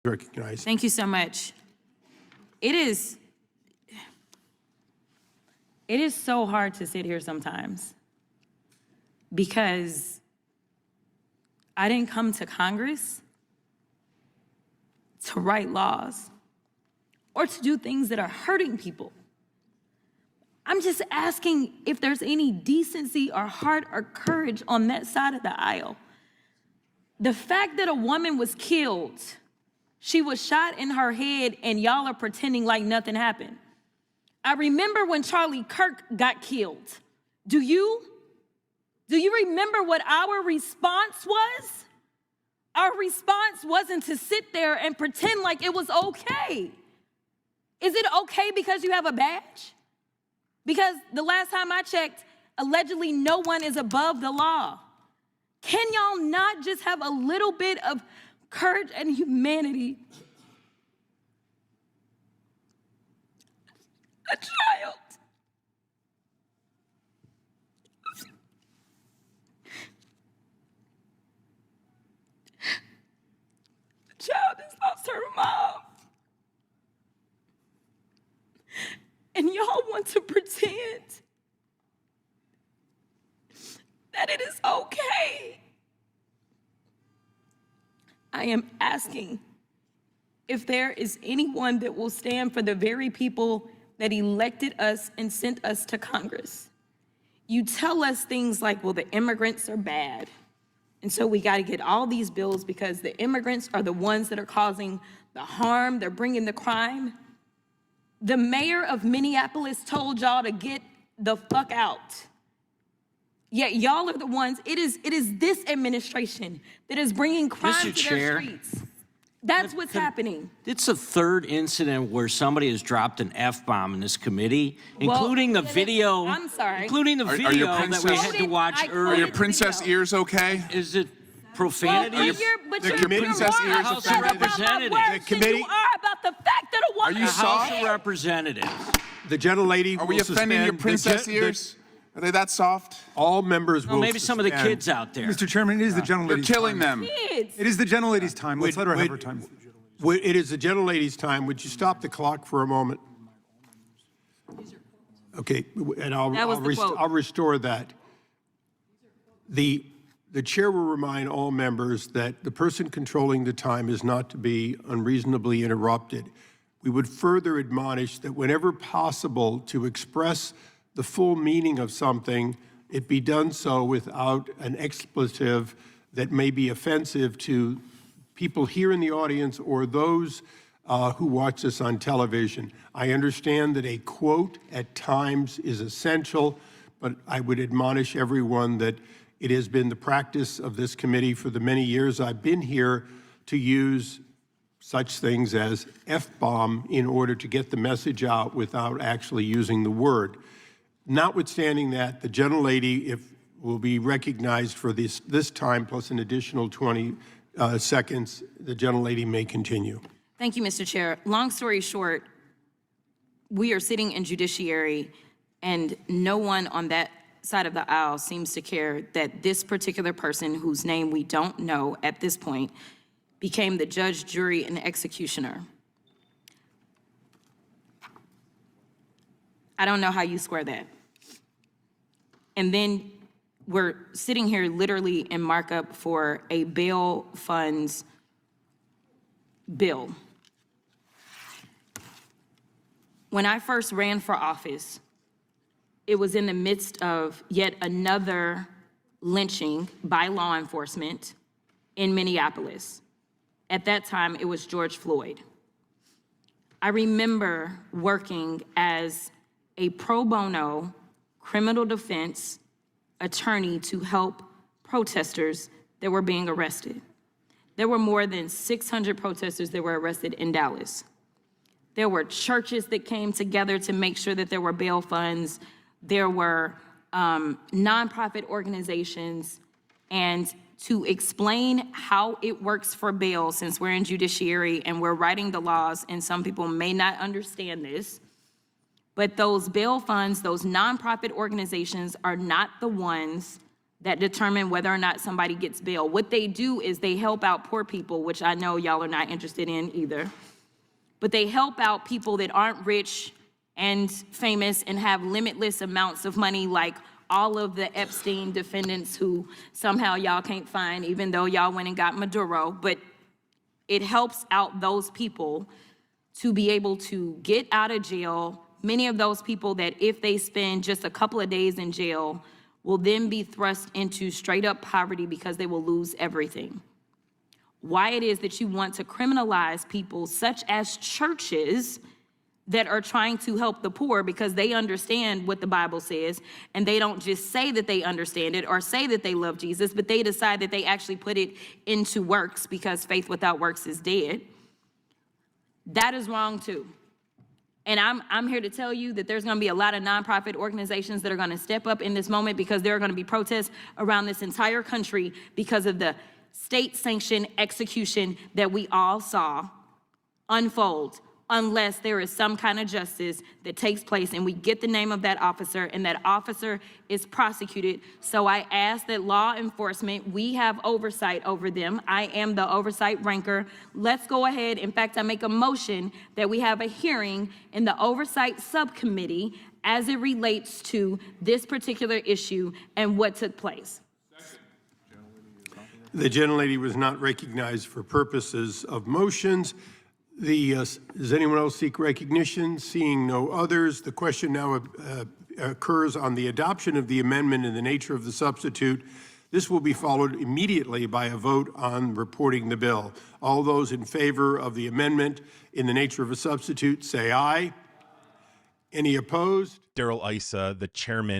Recognized. Thank you so much. It is so hard to sit here sometimes because I didn't come to Congress to write laws or to do things that are hurting people. I'm just asking if there's any decency or heart or courage on that side of the aisle. The fact that a woman was killed, she was shot in her head, and y'all are pretending like nothing happened. I remember when Charlie Kirk got killed. Do you remember what our response was? Our response wasn't to sit there and pretend like it was okay. Is it okay because you have a badge? Because the last time I checked, allegedly no one is above the law. Can y'all not just have a little bit of courage and humanity? A child. A child has lost her mom. And y'all want to pretend that it is okay. I am asking if there is anyone that will stand for the very people that elected us and sent us to Congress. You tell us things like, well, the immigrants are bad, and so we gotta get all these bills because the immigrants are the ones that are causing the harm, they're bringing the crime. The mayor of Minneapolis told y'all to get the fuck out. Yet y'all are the ones, it is this administration that is bringing crime to their streets. That's what's happening. It's the third incident where somebody has dropped an F-bomb in this committee, including the video. I'm sorry. Including the video that we had to watch earlier. Are your princess ears okay? Is it profanity? But The you're princess more ears upset offended. about my words The committee- than you are about the fact that a woman Are you is soft? dead. House of Representatives. The gentlelady Are we will offending your suspend princess ears? Are they that soft? all members will Well, maybe some of the suspend. kids out there. Mr. Chairman, it is the You're gentlelady's killing time. them. Kids. It is the gentlelady's time. Let's let her have her time. It is the gentlelady's time. Would you stop the clock for a moment? Okay, and That was the quote. I'll restore that. The chair will remind all members that the person controlling the time is not to be unreasonably interrupted. We would further admonish that whenever possible to express the full meaning of something, it be done so without an expletive that may be offensive to people here in the audience or those who watch this on television. I understand that a quote at times is essential, but I would admonish everyone that it has been the practice of this committee for the many years I've been here to use such things as F-bomb in order to get the message out without actually using the word. Notwithstanding that, the gentlelady will be recognized for this time plus an additional 20 seconds. The gentlelady may continue. Thank you, Mr. Chair. Long story short, we are sitting in judiciary and no one on that side of the aisle seems to care that this particular person, whose name we don't know at this point, became the judge, jury, and executioner. I don't know how you square that. And then we're sitting here literally in markup for a bail funds bill. When I first ran for office, it was in the midst of yet another lynching by law enforcement in Minneapolis. At that time, it was George Floyd. I remember working as a pro bono criminal defense attorney to help protesters that were being arrested. There were more than 600 protesters that were arrested in Dallas. There were churches that came together to make sure that there were bail funds. There were nonprofit organizations, and to explain how it works for bail, since we're in judiciary and we're writing the laws, and some people may not understand this, but those bail funds, those nonprofit organizations are not the ones that determine whether or not somebody gets bail. What they do is they help out poor people, which I know y'all are not interested in either. But they help out people that aren't rich and famous and have limitless amounts of money, like all of the Epstein defendants who somehow y'all can't find, even though y'all went and got Maduro. But it helps out those people to be able to get out of jail. Many of those people that if they spend just a couple of days in jail will then be thrust into straight up poverty because they will lose everything. Why it is that you want to criminalize people such as churches that are trying to help the poor because they understand what the Bible says, and they don't just say that they understand it or say that they love Jesus, but they decide that they actually put it into works because faith without works is dead. That is wrong too. And I'm here to tell you that there's gonna be a lot of nonprofit organizations that are gonna step up in this moment because there are gonna be protests around this entire country because of the state-sanctioned execution that we all saw unfold, unless there is some kind of justice that takes place and we get the name of that officer and that officer is prosecuted. So I ask that law enforcement, we have oversight over them. I am the oversight ranker. Let's go ahead. In fact, I make a motion that we have a hearing in the oversight subcommittee as it relates to this particular issue and what took place. The gentlelady was not recognized for purposes of motions. Does anyone else seek recognition? Seeing no others, the question now occurs on the adoption of the amendment in the nature of the substitute. This will be followed immediately by a vote on reporting the bill. All those in favor of the amendment in the nature of a substitute, say aye. Any opposed? Darrell Issa, the chairman